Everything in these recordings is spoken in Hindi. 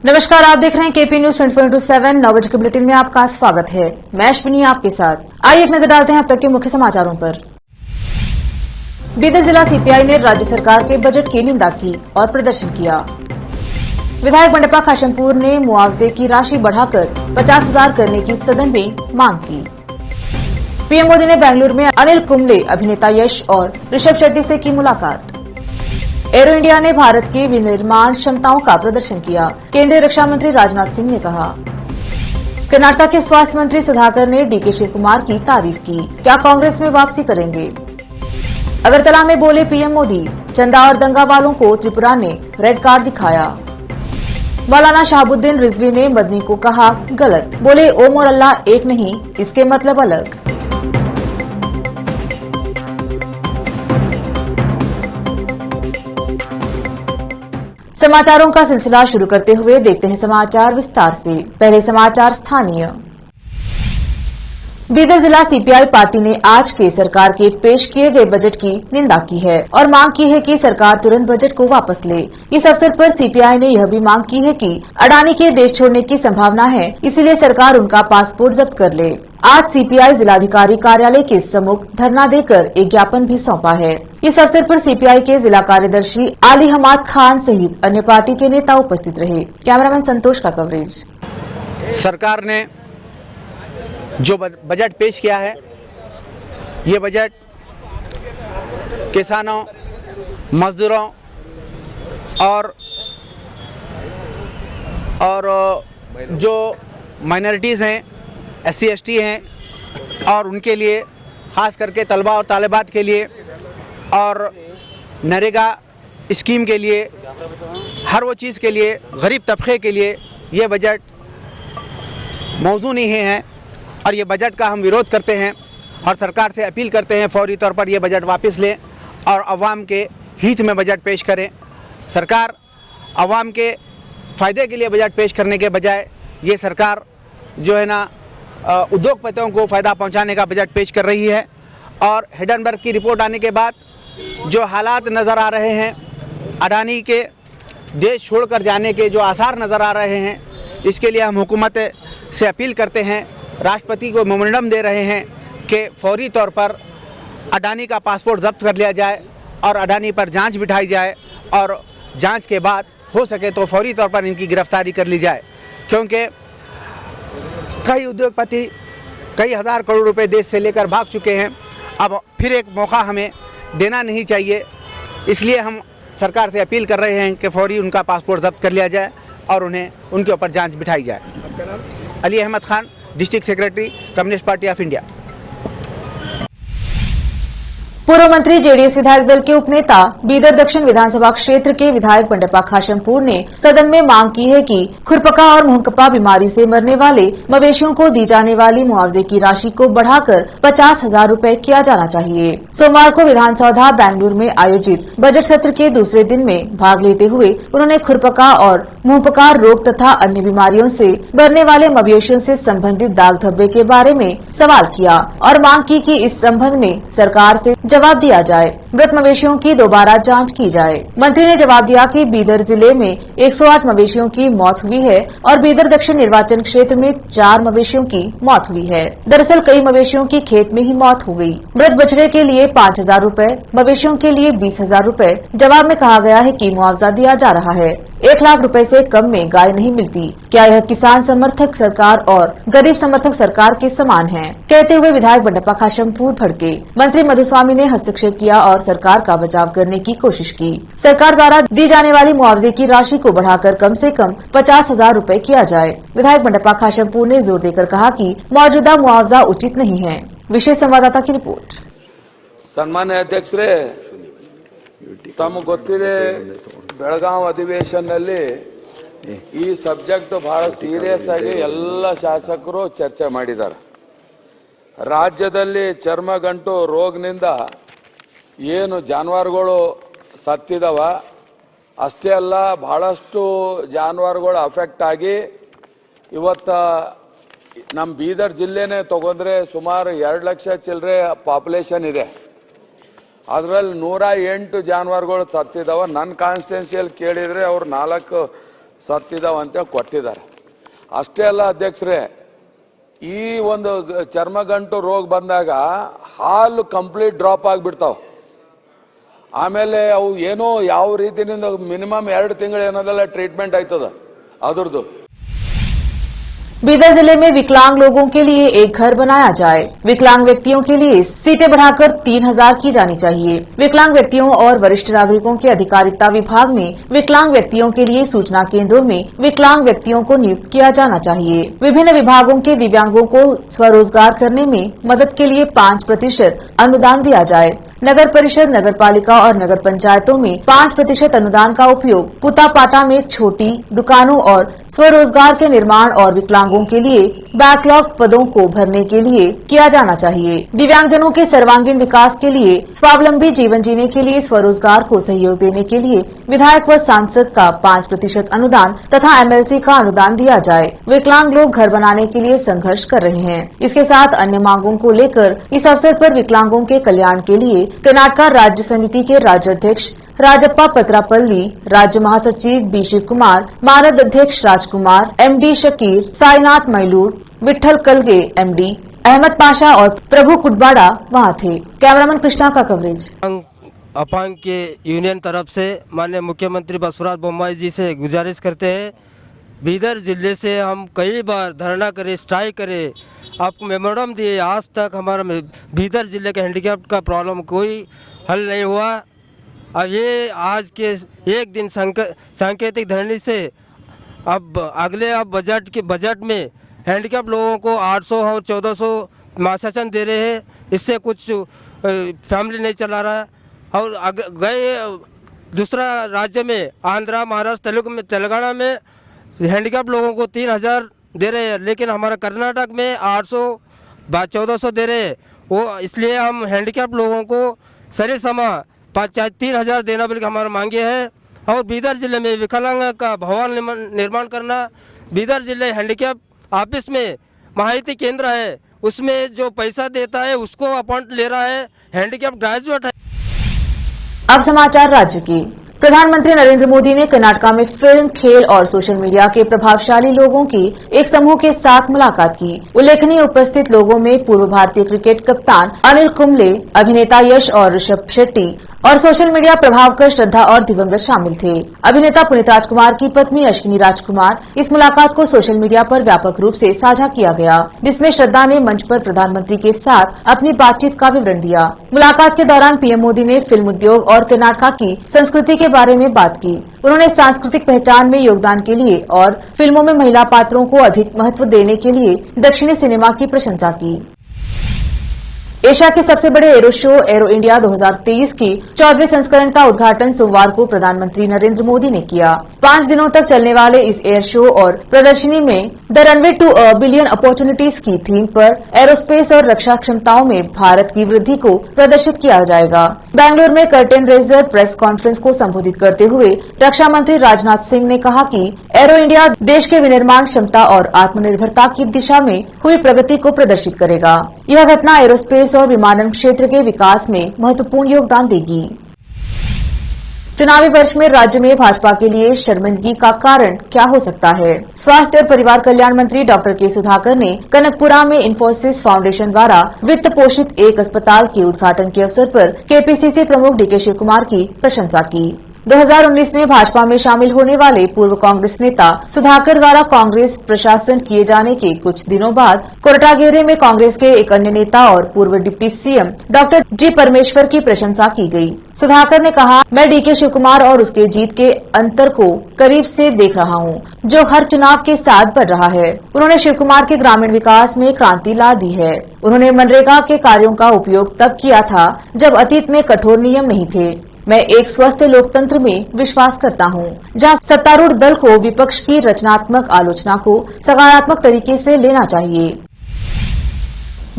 नमस्कार, आप देख रहे हैं केपी न्यूज 24/7। 9 बजे के बुलेटिन में आपका स्वागत है। मैं अश्विनी आपके साथ। आइए एक नजर डालते हैं अब तक के मुख्य समाचारों पर। बीदर जिला सीपीआई ने राज्य सरकार के बजट की निंदा की और प्रदर्शन किया। विधायक बंडप्पा खाशमपुर ने मुआवजे की राशि बढ़ाकर 50,000 करने की सदन में मांग की। पीएम मोदी ने बेंगलुरु में अनिल कुंबले, अभिनेता यश और ऋषभ शेट्टी से की मुलाकात। एरो इंडिया ने भारत की विनिर्माण क्षमताओं का प्रदर्शन किया, केंद्रीय रक्षा मंत्री राजनाथ सिंह ने कहा। कर्नाटक के स्वास्थ्य मंत्री सुधाकर ने डीके शिव कुमार की तारीफ की, क्या कांग्रेस में वापसी करेंगे। अगरतला में बोले पीएम मोदी, चंदा और दंगा वालों को त्रिपुरा ने रेड कार्ड दिखाया। मौलाना शहाबुद्दीन रिजवी ने मदनी को कहा गलत, बोले ओम और अल्लाह एक नहीं, इसके मतलब अलग। समाचारों का सिलसिला शुरू करते हुए देखते हैं समाचार विस्तार से। पहले समाचार स्थानीय। बीदर जिला सीपीआई पार्टी ने आज के सरकार के पेश किए गए बजट की निंदा की है और मांग की है कि सरकार तुरंत बजट को वापस ले। इस अवसर पर सीपीआई ने यह भी मांग की है कि अडानी के देश छोड़ने की संभावना है, इसलिए सरकार उनका पासपोर्ट जब्त कर ले। आज सीपीआई जिलाधिकारी कार्यालय के सम्मुख धरना देकर एक ज्ञापन भी सौंपा है। इस अवसर पर सीपीआई के जिला कार्यदर्शी आली हमाद खान सहित अन्य पार्टी के नेता उपस्थित रहे। कैमरामैन संतोष का कवरेज। सरकार ने जो बजट पेश किया है, ये बजट किसानों, मजदूरों और जो माइनॉरिटीज़ हैं, SC ST हैं और उनके लिए, ख़ास करके तलबा और तालिबात के लिए और नरेगा स्कीम के लिए, हर वो चीज़ के लिए, गरीब तबके के लिए ये बजट मौजू नहीं है और ये बजट का हम विरोध करते हैं और सरकार से अपील करते हैं फौरी तौर पर ये बजट वापस लें और अवाम के हित में बजट पेश करें। सरकार अवाम के फ़ायदे के लिए बजट पेश करने के बजाय ये सरकार जो है ना उद्योगपतियों को फ़ायदा पहुंचाने का बजट पेश कर रही है। और हिडनबर्ग की रिपोर्ट आने के बाद जो हालात नज़र आ रहे हैं, अडानी के देश छोड़कर जाने के जो आसार नज़र आ रहे हैं, इसके लिए हम हुकूमत से अपील करते हैं, राष्ट्रपति को मेमोरेंडम दे रहे हैं कि फौरी तौर पर अडानी का पासपोर्ट जब्त कर लिया जाए और अडानी पर जांच बिठाई जाए और जांच के बाद हो सके तो फौरी तौर पर इनकी गिरफ्तारी कर ली जाए, क्योंकि कई उद्योगपति कई हज़ार करोड़ रुपए देश से लेकर भाग चुके हैं। अब फिर एक मौका हमें देना नहीं चाहिए, इसलिए हम सरकार से अपील कर रहे हैं कि फौरी उनका पासपोर्ट जब्त कर लिया जाए और उन्हें उनके ऊपर जांच बिठाई जाए। Ali Ahmad Khan, district secretary, Communist Party of India. पूर्व मंत्री जेडीएस विधायक दल के उपनेता बीदर दक्षिण विधानसभा क्षेत्र के विधायक बंडप्पा खाशमपुर ने सदन में मांग की है कि खुरपका और मुहंकपा बीमारी से मरने वाले मवेशियों को दी जाने वाली मुआवजे की राशि को बढ़ाकर 50,000 रूपए किया जाना चाहिए। सोमवार को विधानसौधा बेंगलुरु में आयोजित बजट सत्र के दूसरे दिन में भाग लेते हुए उन्होंने खुरपका और मुंहपका रोग तथा अन्य बीमारियों से मरने वाले मवेशियों से संबंधित दाग धब्बे के बारे में सवाल किया और मांग की कि इस संबंध में सरकार से जवाब दिया जाए, मृत मवेशियों की दोबारा जांच की जाए। मंत्री ने जवाब दिया कि बीदर जिले में 108 मवेशियों की मौत हुई है और बीदर दक्षिण निर्वाचन क्षेत्र में 4 मवेशियों की मौत हुई है। दरअसल कई मवेशियों की खेत में ही मौत हो गई। मृत बछड़े के लिए 5,000 रूपए, मवेशियों के लिए 20,000 रूपए। जवाब में कहा गया है कि मुआवजा दिया जा रहा है, 1 लाख रूपए से कम में गाय नहीं मिलती। क्या यह किसान समर्थक सरकार और गरीब समर्थक सरकार के समान है? कहते हुए विधायक बंडप्पा खाशमपुर भड़के। मंत्री मधुस्वामी ने हस्तक्षेप किया और सरकार का बचाव करने की कोशिश की। सरकार द्वारा दी जाने वाली मुआवजे की राशि को बढ़ाकर कम से कम 50,000 रूपए किया जाए। विधायक बंडप्पा खाशमपुर ने जोर देकर कहा कि मौजूदा मुआवजा उचित नहीं है। विशेष संवाददाता की रिपोर्ट। सम्मान्य अध्यक्षरे, तमगे ಗೊತ್ತಿದೆ ಬೆಳಗಾವಿ ಅಧಿವೇಶನದಲ್ಲಿ ಈ ಸಬ್ಜೆಕ್ಟ್ ಬಹಳ ಸೀರಿಯಸ್ ಆಗಿ ಎಲ್ಲ ಶಾಸಕರು ಚರ್ಚೆ ಮಾಡಿದ್ದಾರೆ। ರಾಜ್ಯದಲ್ಲಿ ಚರ್ಮಗಂಟು ರೋಗದಿಂದ ಏನು ಜಾನುವಾರುಗಳು ಸತ್ತಿದವ ಅಷ್ಟೇ ಅಲ್ಲ, ಬಹಳಷ್ಟು ಜಾನುವಾರುಗಳು ಅಫೆಕ್ಟ್ ಆಗಿ ಇವತ್ತ ನಮ್ಮ ಬೀದರ್ ಜಿಲ್ಲೆನೇ ತಗೊಂಡ್ರೆ ಸುಮಾರು 2 ಲಕ್ಷ ಚಿಲ್ಲರೆ ಪಾಪ್ಯುಲೇಷನ್ ಇದೆ। ಅದರಲ್ಲಿ 108 ಜಾನುವಾರುಗಳು ಸತ್ತಿದಾವ। ನನ್ನ ಕಾನ್ಸ್ಟಿಟ್ಯೂನ್ಸಿಯಲ್ಲಿ ಕೇಳಿದರೆ ಅವ್ರು 4 ಸತ್ತಿದಾವ ಅಂತೇಳಿ ಕೊಟ್ಟಿದ್ದಾರೆ. ಅಷ್ಟೇ ಅಲ್ಲ ಅಧ್ಯಕ್ಷರೇ, ಈ ಒಂದು ಚರ್ಮಗಂಟು ರೋಗ ಬಂದಾಗ ಹಾಲು ಕಂಪ್ಲೀಟ್ ಡ್ರಾಪ್ ಆಗಿಬಿಡ್ತಾವ. ಆಮೇಲೆ ಅವು ಏನೋ ಯಾವ ರೀತಿಯಿಂದ ಮಿನಿಮಮ್ 2 ತಿಂಗಳು ಏನದಲ್ಲ ಟ್ರೀಟ್ಮೆಂಟ್ ಆಯ್ತದ ಅದ್ರದ್ದು. बीदर जिले में विकलांग लोगों के लिए एक घर बनाया जाए। विकलांग व्यक्तियों के लिए सीटें बढ़ाकर 3000 की जानी चाहिए। विकलांग व्यक्तियों और वरिष्ठ नागरिकों के अधिकारिता विभाग में विकलांग व्यक्तियों के लिए सूचना केंद्रों में विकलांग व्यक्तियों को नियुक्त किया जाना चाहिए। विभिन्न विभागों के दिव्यांगों को स्वरोजगार करने में मदद के लिए 5% अनुदान दिया जाए। नगर परिषद, नगर पालिका और नगर पंचायतों में 5% अनुदान का उपयोग पुतापाटा में छोटी दुकानों और स्वरोजगार के निर्माण और विकलांगों के लिए बैकलॉग पदों को भरने के लिए किया जाना चाहिए। दिव्यांगजनों के सर्वांगीण विकास के लिए स्वावलंबी जीवन जीने के लिए स्वरोजगार को सहयोग देने के लिए विधायक व सांसद का 5% अनुदान तथा MLC का अनुदान दिया जाए। विकलांग लोग घर बनाने के लिए संघर्ष कर रहे हैं। इसके साथ अन्य मांगों को लेकर इस अवसर पर विकलांगों के कल्याण के लिए कर्नाटक राज्य समिति के राज्याध्यक्ष राजप्पा पत्रापल्ली, राज्य महासचिव B शिव कुमार, मानद अध्यक्ष राजकुमार, MD शकीर, साईनाथ मैलूर, विठल कलगे MD, अहमद पाशा और प्रभु कुटबाड़ा वहां थे। कैमरामैन कृष्णा का कवरेज। अपांग के यूनियन तरफ से माननीय मुख्यमंत्री बसवराज बोम्मई जी से गुजारिश करते हैं, बीदर जिले से हम कई बार धरना करे, स्ट्राइक करे, आपको मेमोरेंडम दिए, आज तक हमारा बीदर जिले के हैंडीकैप का प्रॉब्लम कोई हल नहीं हुआ। अब ये आज के एक दिन सांकेतिक धरने से अब अगले बजट में हैंडीकैप लोगों को 800 और 1400 मासासन दे रहे हैं। इससे कुछ फैमिली नहीं चला रहा है। और गए दूसरा राज्य में आंध्रा, महाराष्ट्र, तेलंगाना में हैंडीकैप लोगों को 3000 दे रहे हैं, लेकिन हमारा कर्नाटक में 800 1400 दे रहे हैं। वो इसलिए हम हैंडीकैप लोगों को सरी समा 3000 देना बल्कि हमारा मांगे है। और बीदर जिले में विकलांग का भवन निर्माण करना। बीदर जिले हैंडीकैप ऑफिस में माहिती केंद्र है, उसमें जो पैसा देता है उसको अपॉइंट ले रहा है, हैंडीकैप ग्रेजुएट है। अब समाचार राज्य की। प्रधानमंत्री नरेंद्र मोदी ने कर्नाटक में फिल्म, खेल और सोशल मीडिया के प्रभावशाली लोगों की एक समूह के साथ मुलाकात की। उल्लेखनीय उपस्थित लोगों में पूर्व भारतीय क्रिकेट कप्तान अनिल कुंबले, अभिनेता यश और ऋषभ शेट्टी और सोशल मीडिया प्रभावकर श्रद्धा और दिवंगत शामिल थे। अभिनेता पुनीत राजकुमार की पत्नी अश्विनी राजकुमार। इस मुलाकात को सोशल मीडिया पर व्यापक रूप से साझा किया गया, जिसमें श्रद्धा ने मंच पर प्रधानमंत्री के साथ अपनी बातचीत का विवरण दिया। मुलाकात के दौरान पीएम मोदी ने फिल्म उद्योग और कर्नाटक की संस्कृति के बारे में बात की। उन्होंने सांस्कृतिक पहचान में योगदान के लिए और फिल्मों में महिला पात्रों को अधिक महत्व देने के लिए दक्षिणी सिनेमा की प्रशंसा की। एशिया के सबसे बड़े एरो शो एरो इंडिया 2023 की 14वें संस्करण का उद्घाटन सोमवार को प्रधानमंत्री नरेंद्र मोदी ने किया। 5 दिनों तक चलने वाले इस एयर शो और प्रदर्शनी में the runway to a billion opportunities की थीम पर एरोस्पेस और रक्षा क्षमताओं में भारत की वृद्धि को प्रदर्शित किया जाएगा। बेंगलुरु में कर्टेन रेजर प्रेस कॉन्फ्रेंस को संबोधित करते हुए रक्षा मंत्री राजनाथ सिंह ने कहा कि एरो इंडिया देश के विनिर्माण क्षमता और आत्मनिर्भरता की दिशा में हुई प्रगति को प्रदर्शित करेगा। यह घटना एरोस्पेस और विमानन क्षेत्र के विकास में महत्वपूर्ण योगदान देगी। चुनावी वर्ष में राज्य में भाजपा के लिए शर्मिंदगी का कारण क्या हो सकता है? स्वास्थ्य और परिवार कल्याण मंत्री डॉक्टर के सुधाकर ने कनकपुरा में इन्फोसिस फाउंडेशन द्वारा वित्त पोषित एक अस्पताल के उद्घाटन के अवसर पर केपीसीसी प्रमुख डीके शिव कुमार की प्रशंसा की। 2019 में भाजपा में शामिल होने वाले पूर्व कांग्रेस नेता सुधाकर द्वारा कांग्रेस प्रशासन किए जाने के कुछ दिनों बाद कोरटागेरे में कांग्रेस के एक अन्य नेता और पूर्व डिप्टी सीएम डॉक्टर जी परमेश्वर की प्रशंसा की गई। सुधाकर ने कहा, मैं डीके शिव कुमार और उसके जीत के अंतर को करीब से देख रहा हूं, जो हर चुनाव के साथ बढ़ रहा है। उन्होंने शिव कुमार के ग्रामीण विकास में क्रांति ला दी है। उन्होंने मनरेगा के कार्यों का उपयोग तब किया था जब अतीत में कठोर नियम नहीं थे। मैं एक स्वस्थ लोकतंत्र में विश्वास करता हूं, जहां सत्तारूढ़ दल को विपक्ष की रचनात्मक आलोचना को सकारात्मक तरीके से लेना चाहिए।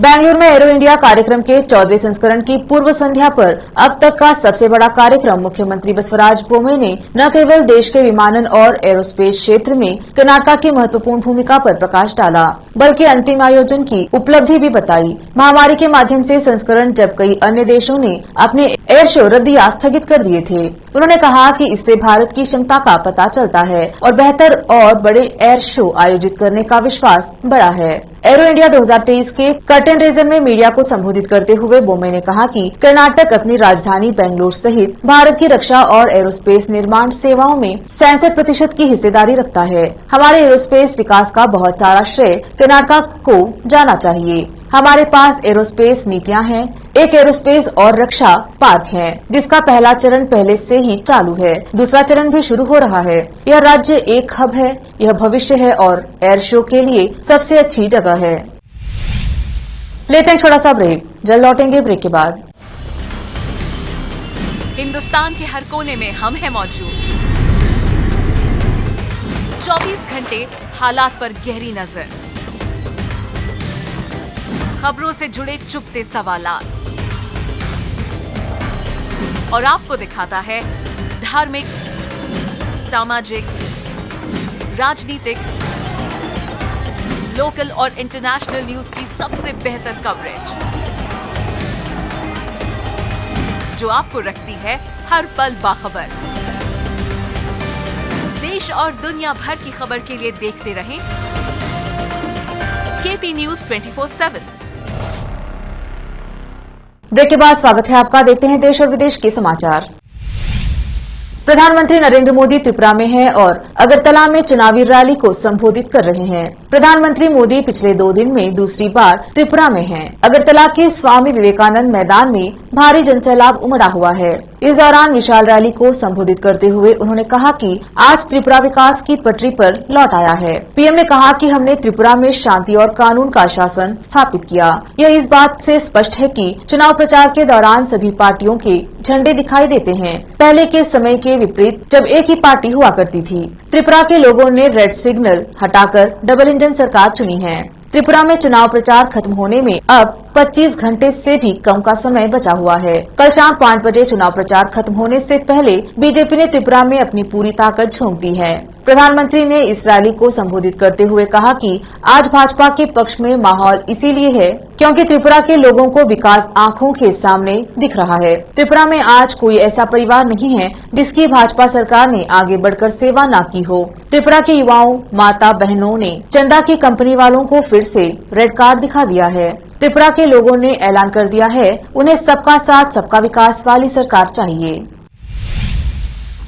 बेंगलुरु में एरो इंडिया कार्यक्रम के 14वें संस्करण की पूर्व संध्या पर अब तक का सबसे बड़ा कार्यक्रम मुख्यमंत्री बसवराज बोम्मई ने न केवल देश के विमानन और एरोस्पेस क्षेत्र में कर्नाटक की महत्वपूर्ण भूमिका पर प्रकाश डाला, बल्कि अंतिम आयोजन की उपलब्धि भी बताई। महामारी के माध्यम से संस्करण जब कई अन्य देशों ने अपने एयर शो रद्द या स्थगित कर दिए थे, उन्होंने कहा कि इससे भारत की क्षमता का पता चलता है और बेहतर और बड़े एयर शो आयोजित करने का विश्वास बढ़ा है। एरो इंडिया 2023 के कर्टेन रीजन में मीडिया को संबोधित करते हुए बोम्मई ने कहा कि कर्नाटक अपनी राजधानी बेंगलुरु सहित भारत की रक्षा और एरोस्पेस निर्माण सेवाओं में 67% की हिस्सेदारी रखता है। हमारे एरोस्पेस विकास का बहुत सारा श्रेय कर्नाटक को जाना चाहिए। हमारे पास एरोस्पेस नीतियां हैं। एक एरोस्पेस और रक्षा पार्क है, जिसका पहला चरण पहले से ही चालू है, दूसरा चरण भी शुरू हो रहा है। यह राज्य एक हब है, यह भविष्य है और एयर शो के लिए सबसे अच्छी जगह है। लेते हैं छोटा सा ब्रेक, जल्द लौटेंगे ब्रेक के बाद। हिंदुस्तान के हर कोने में हम हैं मौजूद। 24 घंटे हालात पर गहरी नजर, खबरों से जुड़े चुपते सवालात और आपको दिखाता है धार्मिक, सामाजिक, राजनीतिक, लोकल और इंटरनेशनल न्यूज की सबसे बेहतर कवरेज, जो आपको रखती है हर पल बाखबर। देश और दुनिया भर की खबर के लिए देखते रहें केपी न्यूज 24/7। ब्रेक के बाद स्वागत है आपका। देखते हैं देश और विदेश के समाचार। प्रधानमंत्री नरेंद्र मोदी त्रिपुरा में हैं और अगरतला में चुनावी रैली को संबोधित कर रहे हैं। प्रधानमंत्री मोदी पिछले 2 दिन में दूसरी बार त्रिपुरा में हैं। अगरतला के स्वामी विवेकानंद मैदान में भारी जनसैलाब उमड़ा हुआ है। इस दौरान विशाल रैली को संबोधित करते हुए उन्होंने कहा कि आज त्रिपुरा विकास की पटरी पर लौट आया है। पीएम ने कहा कि हमने त्रिपुरा में शांति और कानून का शासन स्थापित किया। यह इस बात से स्पष्ट है कि चुनाव प्रचार के दौरान सभी पार्टियों के झंडे दिखाई देते हैं। पहले के समय के विपरीत जब एक ही पार्टी हुआ करती थी। त्रिपुरा के लोगों ने रेड सिग्नल हटाकर डबल इंजन सरकार चुनी है। त्रिपुरा में चुनाव प्रचार खत्म होने में अब 25 घंटे से भी कम का समय बचा हुआ है। कल शाम 5 बजे चुनाव प्रचार खत्म होने से पहले बीजेपी ने त्रिपुरा में अपनी पूरी ताकत झोंक दी है। प्रधानमंत्री ने इस रैली को संबोधित करते हुए कहा कि आज भाजपा के पक्ष में माहौल इसीलिए है क्योंकि त्रिपुरा के लोगों को विकास आंखों के सामने दिख रहा है। त्रिपुरा में आज कोई ऐसा परिवार नहीं है जिसकी भाजपा सरकार ने आगे बढ़कर सेवा न की हो। त्रिपुरा के युवाओं, माता बहनों ने चंदा की कंपनी वालों को फिर से रेड कार्ड दिखा दिया है। त्रिपुरा के लोगों ने ऐलान कर दिया है उन्हें सबका साथ सबका विकास वाली सरकार चाहिए।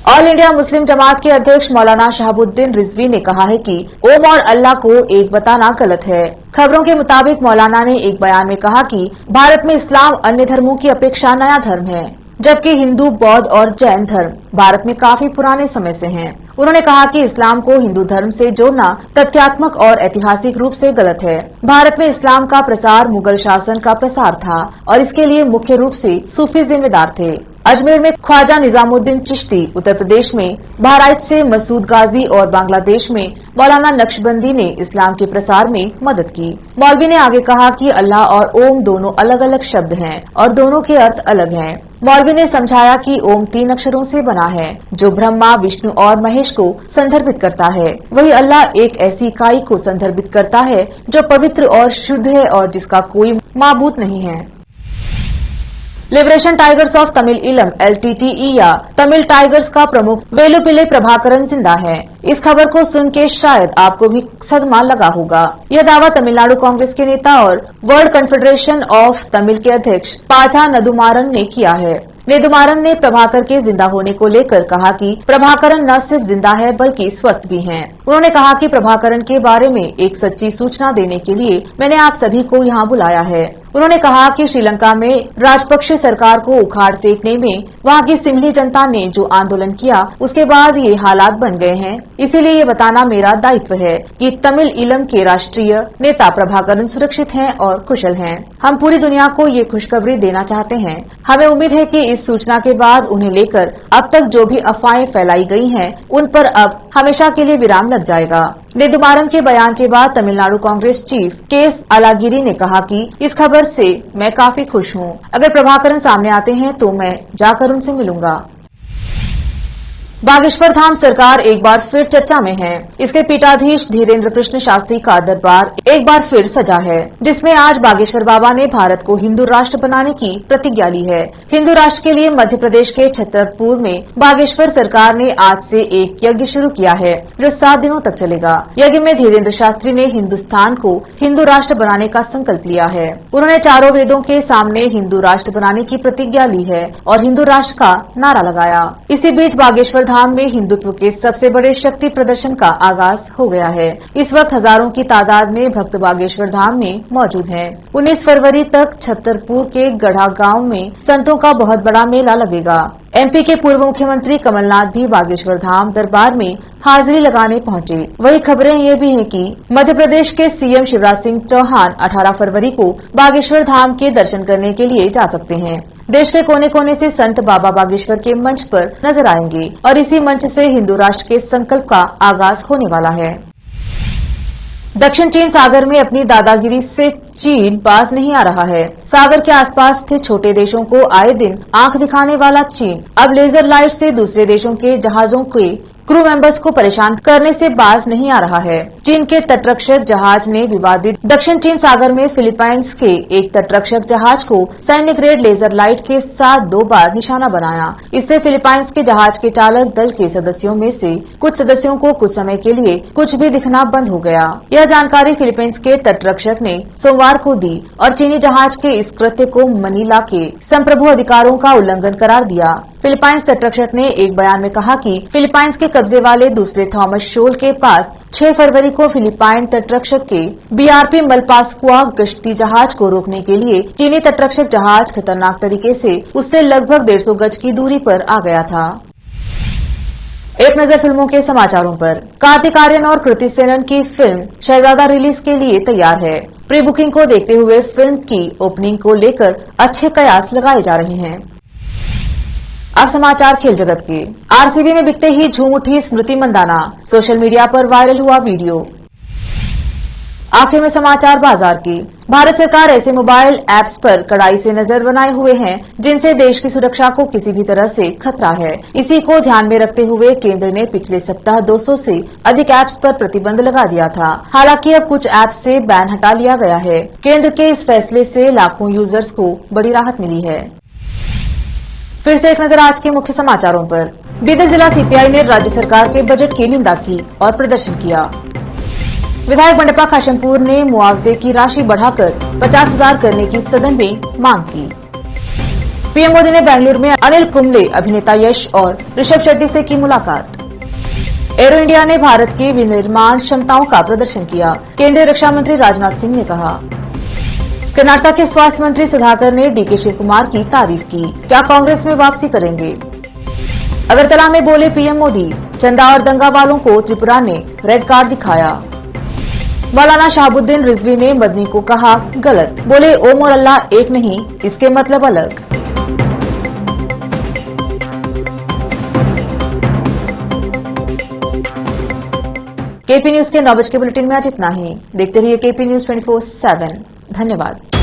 ऑल इंडिया मुस्लिम जमात के अध्यक्ष मौलाना शहाबुद्दीन रिजवी ने कहा है कि ओम और अल्लाह को एक बताना गलत है। खबरों के मुताबिक मौलाना ने एक बयान में कहा कि भारत में इस्लाम अन्य धर्मों की अपेक्षा नया धर्म है, जबकि हिंदू, बौद्ध और जैन धर्म भारत में काफी पुराने समय से हैं। उन्होंने कहा कि इस्लाम को हिंदू धर्म से जोड़ना तथ्यात्मक और ऐतिहासिक रूप से गलत है। भारत में इस्लाम का प्रसार मुगल शासन का प्रसार था और इसके लिए मुख्य रूप से सूफी जिम्मेदार थे। अजमेर में ख्वाजा निजामुद्दीन चिश्ती, उत्तर प्रदेश में बहराइच से मसूद गाजी और बांग्लादेश में मौलाना नक्शबंदी ने इस्लाम के प्रसार में मदद की। मौलवी ने आगे कहा कि अल्लाह और ओम दोनों अलग अलग शब्द हैं और दोनों के अर्थ अलग हैं। मौलवी ने समझाया कि ओम 3 अक्षरों से बना है जो ब्रह्मा, विष्णु और महेश को संदर्भित करता है। वही अल्लाह एक ऐसी इकाई को संदर्भित करता है जो पवित्र और शुद्ध है और जिसका कोई माबूद नहीं है। लिबरेशन टाइगर्स ऑफ तमिल इलम LTTE या तमिल टाइगर्स का प्रमुख वेलुपिले प्रभाकरन जिंदा है। इस खबर को सुन के शायद आपको भी सदमा लगा होगा। यह दावा तमिलनाडु कांग्रेस के नेता और वर्ल्ड कन्फेडरेशन ऑफ तमिल के अध्यक्ष पाझा नदुमारन ने किया है। नेदुमारन ने प्रभाकर के जिंदा होने को लेकर कहा कि प्रभाकरन न सिर्फ जिंदा है बल्कि स्वस्थ भी हैं। उन्होंने कहा कि प्रभाकरन के बारे में एक सच्ची सूचना देने के लिए मैंने आप सभी को यहाँ बुलाया है। उन्होंने कहा कि श्रीलंका में राजपक्षे सरकार को उखाड़ फेंकने में वहाँ की सिमली जनता ने जो आंदोलन किया उसके बाद ये हालात बन गए हैं। इसीलिए ये बताना मेरा दायित्व है कि तमिल इलम के राष्ट्रीय नेता प्रभाकरन सुरक्षित हैं और कुशल हैं। हम पूरी दुनिया को ये खुशखबरी देना चाहते हैं। हमें उम्मीद है कि इस सूचना के बाद उन्हें लेकर अब तक जो भी अफवाहें फैलाई गई हैं, उन पर अब हमेशा के लिए विराम लग जाएगा। नेदुमारम के बयान के बाद तमिलनाडु कांग्रेस चीफ केएस अलागिरी ने कहा कि इस खबर से मैं काफी खुश हूं। अगर प्रभाकरन सामने आते हैं तो मैं जाकर उनसे मिलूंगा। बागेश्वर धाम सरकार एक बार फिर चर्चा में है। इसके पीठाधीश धीरेन्द्र कृष्ण शास्त्री का दरबार एक बार फिर सजा है, जिसमें आज बागेश्वर बाबा ने भारत को हिंदू राष्ट्र बनाने की प्रतिज्ञा ली है। हिंदू राष्ट्र के लिए मध्य प्रदेश के छतरपुर में बागेश्वर सरकार ने आज से एक यज्ञ शुरू किया है, जो 7 दिनों तक चलेगा। यज्ञ में धीरेन्द्र शास्त्री ने हिंदुस्तान को हिंदू राष्ट्र बनाने का संकल्प लिया है। उन्होंने चारों वेदों के सामने हिंदू राष्ट्र बनाने की प्रतिज्ञा ली है और हिंदू राष्ट्र का नारा लगाया। इसी बीच बागेश्वर धाम में हिंदुत्व के सबसे बड़े शक्ति प्रदर्शन का आगाज हो गया है। इस वक्त हजारों की तादाद में भक्त बागेश्वर धाम में मौजूद हैं। 19 फरवरी तक छतरपुर के गढ़ा गांव में संतों का बहुत बड़ा मेला लगेगा। एमपी के पूर्व मुख्यमंत्री कमलनाथ भी बागेश्वर धाम दरबार में हाजिरी लगाने पहुंचे। वही खबरें ये भी हैं कि मध्य प्रदेश के सीएम शिवराज सिंह चौहान 18 फरवरी को बागेश्वर धाम के दर्शन करने के लिए जा सकते हैं। देश के कोने कोने से संत बाबा बागेश्वर के मंच पर नजर आएंगे और इसी मंच से हिंदू राष्ट्र के संकल्प का आगाज होने वाला है। दक्षिण चीन सागर में अपनी दादागिरी से चीन बाज नहीं आ रहा है। सागर के आसपास स्थित छोटे देशों को आए दिन आंख दिखाने वाला चीन अब लेजर लाइट से दूसरे देशों के जहाजों के क्रू मेंबर्स को परेशान करने से बाज नहीं आ रहा है। चीन के तटरक्षक जहाज ने विवादित दक्षिण चीन सागर में फिलीपाइंस के एक तटरक्षक जहाज को सैन्य ग्रेड लेजर लाइट के साथ 2 बार निशाना बनाया। इससे फिलीपाइंस के जहाज के चालक दल के सदस्यों में से कुछ सदस्यों को कुछ समय के लिए कुछ भी दिखना बंद हो गया। यह जानकारी फिलीपींस के तटरक्षक ने सोमवार को दी और चीनी जहाज के इस कृत्य को मनीला के संप्रभु अधिकारों का उल्लंघन करार दिया। फिलीपाइंस तटरक्षक ने एक बयान में कहा कि फिलीपाइंस के कब्जे वाले दूसरे थॉमस शोल के पास 6 फरवरी को फिलीपाइन तटरक्षक के बीआरपी मलपास्कुआ गश्ती जहाज को रोकने के लिए चीनी तटरक्षक जहाज खतरनाक तरीके से उससे लगभग 150 गज की दूरी पर आ गया था। एक नजर फिल्मों के समाचारों पर। कार्तिक आर्यन और कृति सेनन की फिल्म शहजादा रिलीज के लिए तैयार है। प्री बुकिंग को देखते हुए फिल्म की ओपनिंग को लेकर अच्छे कयास लगाए जा रहे हैं। अब समाचार खेल जगत के। आरसीबी में बिकते ही झूम उठी स्मृति मंदाना। सोशल मीडिया पर वायरल हुआ वीडियो। आखिर में समाचार बाजार की। भारत सरकार ऐसे मोबाइल ऐप्स पर कड़ाई से नजर बनाए हुए है जिनसे देश की सुरक्षा को किसी भी तरह से खतरा है। इसी को ध्यान में रखते हुए केंद्र ने पिछले सप्ताह 200 से अधिक ऐप्स पर प्रतिबंध लगा दिया था। हालांकि अब कुछ ऐप्स से बैन हटा लिया गया है। केंद्र के इस फैसले से लाखों यूजर्स को बड़ी राहत मिली है। फिर से एक नजर आज के मुख्य समाचारों पर। बीदर जिला सीपीआई ने राज्य सरकार के बजट की निंदा की और प्रदर्शन किया। विधायक बंडप्पा खाशेमपुर ने मुआवजे की राशि बढ़ाकर 50,000 करने की सदन में मांग की। पीएम मोदी ने बेंगलुरु में अनिल कुंबले, अभिनेता यश और ऋषभ शेट्टी से की मुलाकात। एरो इंडिया ने भारत की विनिर्माण क्षमताओं का प्रदर्शन किया। केंद्रीय रक्षा मंत्री राजनाथ सिंह ने कहा। कर्नाटक के स्वास्थ्य मंत्री सुधाकर ने डीके शिव कुमार की तारीफ की। क्या कांग्रेस में वापसी करेंगे? अगरतला में बोले पीएम मोदी। चंदा और दंगा वालों को त्रिपुरा ने रेड कार्ड दिखाया। मौलाना शहाबुद्दीन रिजवी ने मदनी को कहा गलत। बोले ओम और अल्लाह एक नहीं, इसके मतलब अलग। केपी न्यूज के 9 बजे के बुलेटिन में आज इतना ही। देखते रहिए केपी न्यूज 24/7। धन्यवाद।